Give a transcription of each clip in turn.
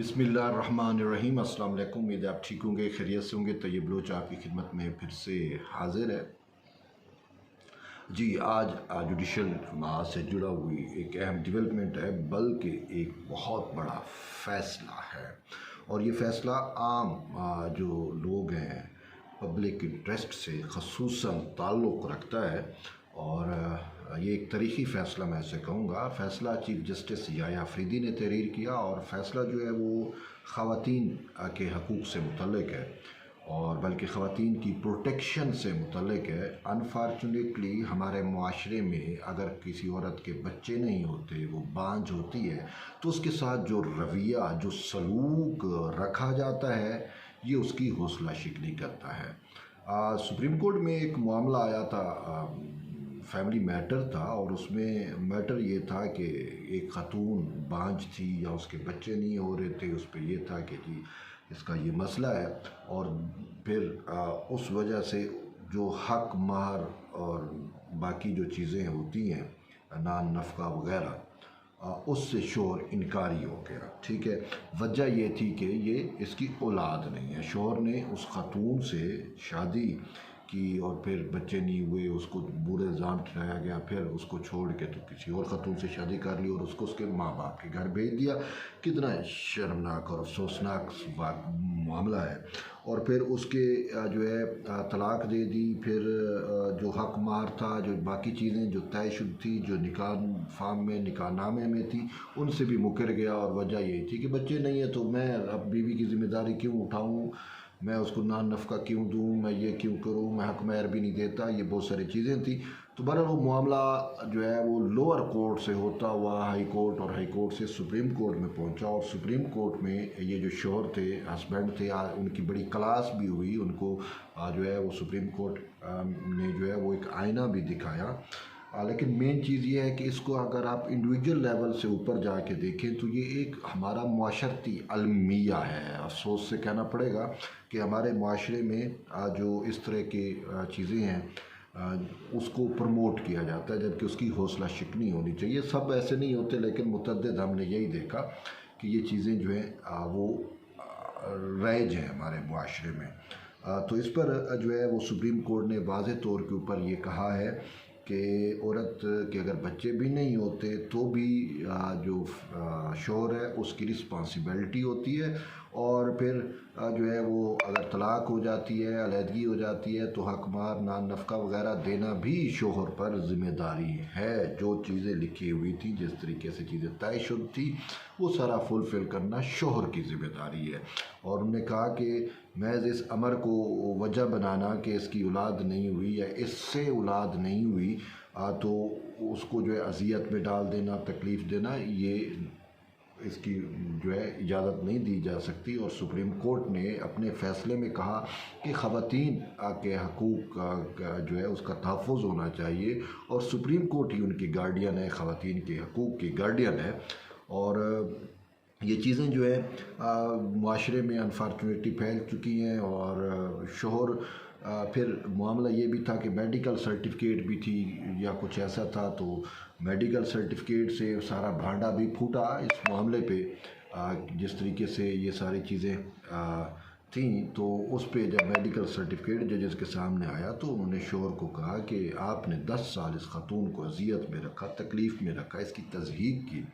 बिस्मिल्लाहिर्रहमानिर्रहीम। अस्सलाम वालेकुम। उम्मीद है आप ठीक होंगे, खैरियत से होंगे। तैयब बलोच आपकी खिदमत में फिर से हाजिर है जी। आज जुडिशल से जुड़ा हुई एक अहम डेवलपमेंट है, बल्कि एक बहुत बड़ा फ़ैसला है। और ये फ़ैसला आम जो लोग हैं, पब्लिक इंटरेस्ट से ख़ुसूसन ताल्लुक़ रखता है। और ये एक तारीख़ी फ़ैसला मैं ऐसे कहूँगा। फ़ैसला चीफ़ जस्टिस याह्या अफरीदी ने तहरीर किया, और फ़ैसला जो है वो ख़वातीन के हकूक़ से मुतल्लिक़ है, और बल्कि ख़वातीन की प्रोटेक्शन से मुतल्लिक़ है। अनफॉर्चुनेटली हमारे मुआशरे में अगर किसी औरत के बच्चे नहीं होते, वो बांझ होती है, तो उसके साथ जो रवैया, जो सलूक रखा जाता है, ये उसकी हौसला शिकनी करता है। सुप्रीम कोर्ट में एक मामला आया था, फैमिली मैटर था, और उसमें मैटर ये था कि एक ख़ातून बांझ थी या उसके बच्चे नहीं हो रहे थे। उस पर यह था कि जी इसका ये मसला है, और फिर उस वजह से जो हक महर और बाकी जो चीज़ें होती हैं, नान नफ़का वगैरह, उससे शोहर इनकारी हो गया। ठीक है, वजह ये थी कि ये इसकी औलाद नहीं है। शोहर ने उस खातून से शादी की और फिर बच्चे नहीं हुए, उसको बूढ़े इल्ज़ाम ठहराया गया, फिर उसको छोड़ के तो किसी और ख़ातून से शादी कर ली और उसको उसके माँ बाप के घर भेज दिया। कितना शर्मनाक और अफसोसनाक मामला है। और फिर उसके जो है तलाक दे दी। फिर जो हक मार था, जो बाकी चीज़ें जो तयशुदा थी, जो निकाह फार्म में निकाहनामे में थी, उनसे भी मुकर गया। और वजह यही थी कि बच्चे नहीं है तो मैं अब बीवी की ज़िम्मेदारी क्यों उठाऊँ, मैं उसको नान नफ़का क्यों दूँ, मैं ये क्यों करूँ, मैं हक महर भी नहीं देता, ये बहुत सारी चीज़ें थी। तो बहरहाल वो मामला जो है वो लोअर कोर्ट से होता हुआ हाई कोर्ट, और हाई कोर्ट से सुप्रीम कोर्ट में पहुंचा। और सुप्रीम कोर्ट में ये जो शोहर थे, हस्बैंड थे, उनकी बड़ी क्लास भी हुई। उनको जो है वो सुप्रीम कोर्ट ने जो है वो एक आईना भी दिखाया। लेकिन मेन चीज़ ये है कि इसको अगर आप इंडिविजुअल लेवल से ऊपर जाके देखें तो ये एक हमारा मुआशरती अलमिया है। अफसोस से कहना पड़ेगा कि हमारे मुआशरे में जो इस तरह की चीज़ें हैं उसको प्रमोट किया जाता है, जबकि उसकी हौसला शिकनी होनी चाहिए। सब ऐसे नहीं होते, लेकिन मुतअद्दिद हमने यही देखा कि ये चीज़ें जो हैं वो राइज हैं हमारे मुआशरे में। तो इस पर जो है वो सुप्रीम कोर्ट ने वाज़ेह तौर के ऊपर ये कहा है कि औरत के अगर बच्चे भी नहीं होते तो भी जो शोहर है उसकी रिस्पॉन्सिबिलिटी होती है। और फिर जो है वो अगर तलाक हो जाती है, अलहदगी हो जाती है, तो हक मार, नान नफ़का वगैरह देना भी शोहर पर ज़िम्मेदारी है। जो चीज़ें लिखी हुई थी, जिस तरीके से चीज़ें तयशुदा थी, वो सारा फुलफ़िल करना शोहर की ज़िम्मेदारी है। और उन्होंने कहा कि महज इस अमर को वजह बनाना कि इसकी औलाद नहीं हुई या इससे औलाद नहीं हुई तो उसको जो है अज़ियत में डाल देना, तकलीफ़ देना, ये इसकी जो है इजाज़त नहीं दी जा सकती। और सुप्रीम कोर्ट ने अपने फ़ैसले में कहा कि ख़वातीन के हकूक़ का जो है उसका तहफ़्फ़ुज़ होना चाहिए, और सुप्रीम कोर्ट ही उनकी गार्डियन है, ख़वातीन के हकूक़ की गार्डियन है। और ये चीज़ें जो है मुआशरे में अनफॉर्चुनेटली फैल चुकी हैं। और शोहर फिर मामला ये भी था कि मेडिकल सर्टिफिकेट भी थी या कुछ ऐसा था, तो मेडिकल सर्टिफिकेट से सारा भांडा भी फूटा इस मामले पे। जिस तरीके से ये सारी चीज़ें थी, तो उस पे जब मेडिकल सर्टिफिकेट जजेस के सामने आया तो उन्होंने शोहर को कहा कि आपने 10 साल इस खातून को अजियत में रखा, तकलीफ़ में रखा, इसकी तज़हीक की,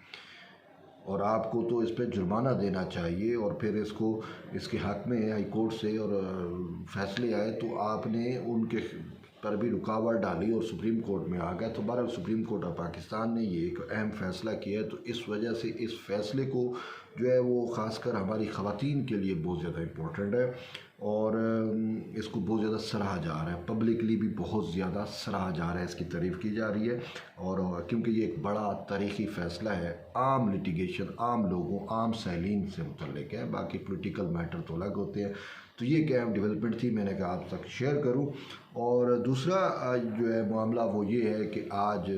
और आपको तो इस पर जुर्माना देना चाहिए। और फिर इसके हक़ में हाई कोर्ट से और फैसले आए तो आपने उनके पर भी रुकावट डाली और सुप्रीम कोर्ट में आ गया। तो बहरहाल सुप्रीम कोर्ट ऑफ पाकिस्तान ने ये एक अहम फ़ैसला किया है। तो इस वजह से इस फ़ैसले को जो है वो ख़ासकर हमारी ख़वातीन के लिए बहुत ज़्यादा इम्पोर्टेंट है, और इसको बहुत ज़्यादा सराहा जा रहा है, पब्लिकली भी बहुत ज़्यादा सराहा जा रहा है, इसकी तारीफ़ की जा रही है। और क्योंकि ये एक बड़ा तारीख़ी फ़ैसला है, आम लिटिगेशन, आम लोगों, आम सैलीन से मुतल्लिक़ है, बाकी पॉलिटिकल मैटर तो अलग होते हैं। तो ये एक अहम डेवलपमेंट थी, मैंने कहा आप तक शेयर करूं। और दूसरा जो है मामला वो ये है कि आज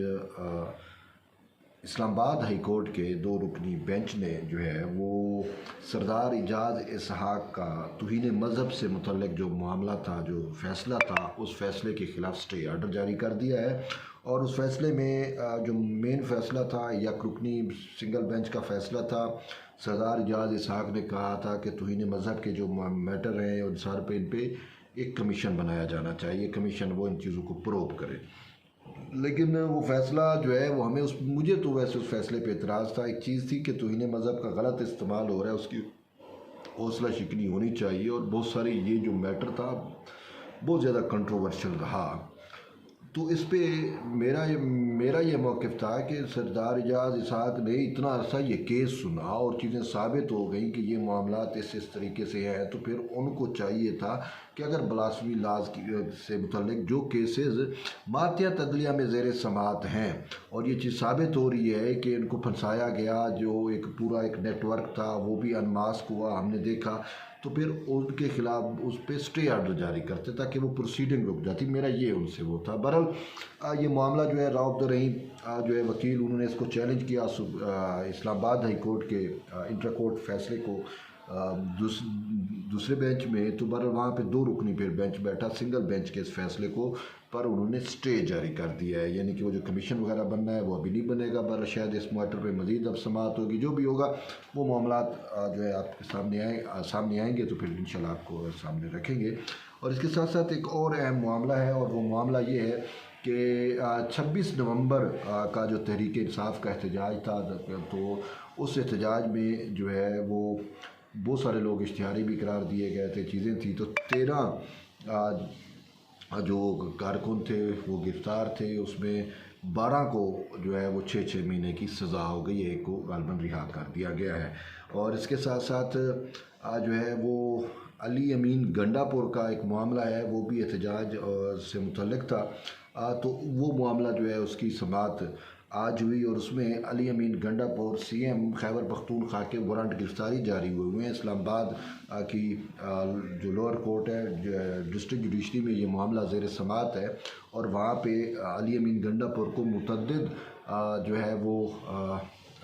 इस्लामाबाद हाई कोर्ट के 2 रुकनी बेंच ने जो है वो सरदार एजाज़ इसहाक़ का तौहीन मज़हब से मुतल्लिक़ जो मामला था, जो फ़ैसला था, उस फ़ैसले के ख़िलाफ़ स्टे आर्डर जारी कर दिया है। اور اس فیصلے میں جو مین فیصلہ تھا یک رکنی سنگل بینچ کا فیصلہ تھا، سردار اعجاز اسحاق نے کہا تھا کہ توہین مذہب کے جو میٹر ہیں ان سار پہ ان پہ ایک کمیشن بنایا جانا چاہیے، کمیشن وہ ان چیزوں کو پروب کرے۔ لیکن وہ فیصلہ جو ہے وہ ہمیں مجھے تو ویسے اس فیصلے پہ اعتراض تھا۔ ایک چیز تھی کہ توہین مذہب کا غلط استعمال ہو رہا ہے، اس کی حوصلہ شکنی ہونی چاہیے، اور بہت سارے یہ جو میٹر تھا بہت زیادہ کنٹروورشل رہا۔ تو اس پہ میرا یہ موقف تھا کہ سردار اعجاز اسحاق نے اتنا عرصہ یہ کیس سنا اور چیزیں ثابت ہو گئیں کہ یہ معاملات اس طریقے سے ہیں، تو پھر ان کو چاہیے تھا کہ اگر بلاسفی لاز سے متعلق جو کیسز ماتحت عدلیہ میں زیر سماعت ہیں اور یہ چیز ثابت ہو رہی ہے کہ ان کو پھنسایا گیا، جو ایک پورا ایک نیٹ ورک تھا وہ بھی انماسک ہوا، ہم نے دیکھا، تو پھر ان کے خلاف اس پہ سٹے آرڈر جاری کرتے تاکہ وہ پروسیڈنگ رک جاتی۔ میرا یہ ان سے وہ تھا۔ بہرحال یہ معاملہ جو ہے راؤ عبدالرحیم جو ہے وکیل، انہوں نے اس کو چیلنج کیا اسلام آباد ہائی کورٹ کے انٹر کورٹ فیصلے کو دوسرے بینچ میں، تو بہرحال وہاں پہ 2 رکنی پھر بینچ بیٹھا سنگل بینچ کے اس فیصلے کو، پر انہوں نے سٹے جاری کر دیا ہے، یعنی کہ وہ جو کمیشن وغیرہ بننا ہے وہ ابھی نہیں بنے گا۔ بہرحال شاید اس میٹر پہ مزید اب سماعت ہوگی، جو بھی ہوگا وہ معاملات جو ہے آپ کے سامنے آئیں گے، تو پھر انشاءاللہ آپ کو سامنے رکھیں گے۔ اور اس کے ساتھ ساتھ ایک اور اہم معاملہ ہے، اور وہ معاملہ یہ ہے کہ 26 نومبر کا جو تحریک انصاف کا احتجاج تھا، تو اس احتجاج میں جو ہے وہ بہت سارے لوگ اشتہاری بھی قرار دیے گئے تھے، چیزیں تھیں، تو 13 جو کارکن تھے وہ گرفتار تھے، اس میں 12 کو جو ہے وہ 6 مہینے کی سزا ہو گئی، ایک کو غالباً رہا کر دیا گیا ہے۔ اور اس کے ساتھ ساتھ جو ہے وہ علی امین گنڈا پور کا ایک معاملہ ہے، وہ بھی احتجاج سے متعلق تھا، تو وہ معاملہ جو ہے اس کی سماعت آج ہوئی، اور اس میں علی امین گنڈا پور سی ایم خیبر پختونخوا کے وارنٹ گرفتاری جاری ہوئے ہیں۔ اسلام آباد کی جو لوور کورٹ ہے ڈسٹرکٹ جوڈیشری میں یہ معاملہ زیر سماعت ہے، اور وہاں پہ علی امین گنڈا پور کو متعدد جو ہے وہ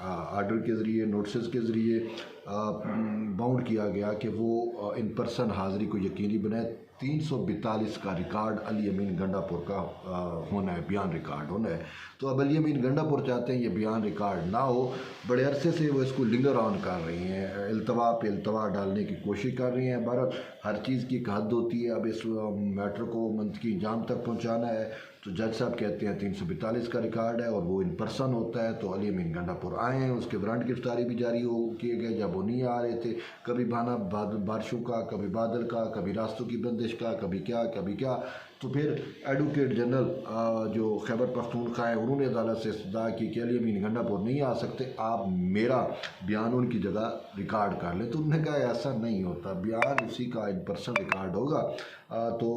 آرڈر کے ذریعے، نوٹسز کے ذریعے باؤنڈ کیا گیا کہ وہ ان پرسن حاضری کو یقینی بنائے۔ 342 کا ریکارڈ علی امین گنڈا پور کا ہونا ہے، بیان ریکارڈ ہونا ہے۔ تو اب علی امین گنڈا پور چاہتے ہیں یہ بیان ریکارڈ نہ ہو، بڑے عرصے سے وہ اس کو لنگر آن کر رہی ہیں، التوا پہ التوا ڈالنے کی کوشش کر رہی ہیں۔ بہرحال ہر چیز کی ایک حد ہوتی ہے، اب اس میٹر کو منطقی انجام تک پہنچانا ہے، تو جج صاحب کہتے ہیں 342 کا ریکارڈ ہے اور وہ ان پرسن ہوتا ہے، تو علی امین گنڈا پور آئے ہیں، اس کے وارنٹ گرفتاری بھی جاری کیے گئے جب وہ نہیں آ رہے تھے، کبھی بہانہ بارشوں کا، کبھی بادل کا، کبھی راستوں کی بندش کا، کبھی کیا، تو پھر ایڈوکیٹ جنرل جو خیبر پختونخوا ہے انہوں نے عدالت سے استدعا کی کہ علی امین گنڈا پور نہیں آ سکتے، آپ میرا بیان ان کی جگہ ریکارڈ کر لیں، تو انہوں نے کہا ایسا نہیں ہوتا، بیان اسی کا ان پرسن ریکارڈ ہوگا، تو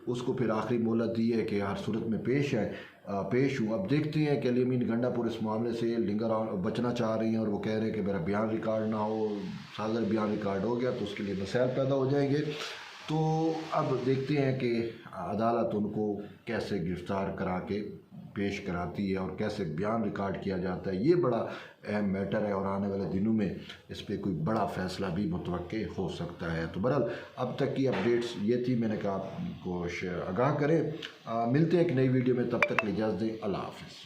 اس کو پھر آخری مہلت دی ہے کہ ہر صورت میں پیش ہوں۔ اب دیکھتے ہیں کہ علی امین گنڈا پور اس معاملے سے لنگر بچنا چاہ رہی ہیں، اور وہ کہہ رہے ہیں کہ میرا بیان ریکارڈ نہ ہو، اگر بیان ریکارڈ ہو گیا تو اس کے لیے مسائل پیدا ہو جائیں گے۔ تو اب دیکھتے ہیں کہ عدالت ان کو کیسے گرفتار کرا کے پیش کراتی ہے اور کیسے بیان ریکارڈ کیا جاتا ہے، یہ بڑا اہم میٹر ہے، اور آنے والے دنوں میں اس پہ کوئی بڑا فیصلہ بھی متوقع ہو سکتا ہے۔ تو بہرحال اب تک کی اپڈیٹس یہ تھی، میں نے کہا آپ کو آگاہ کریں۔ ملتے ہیں ایک نئی ویڈیو میں، تب تک اجازت دیں، اللہ حافظ۔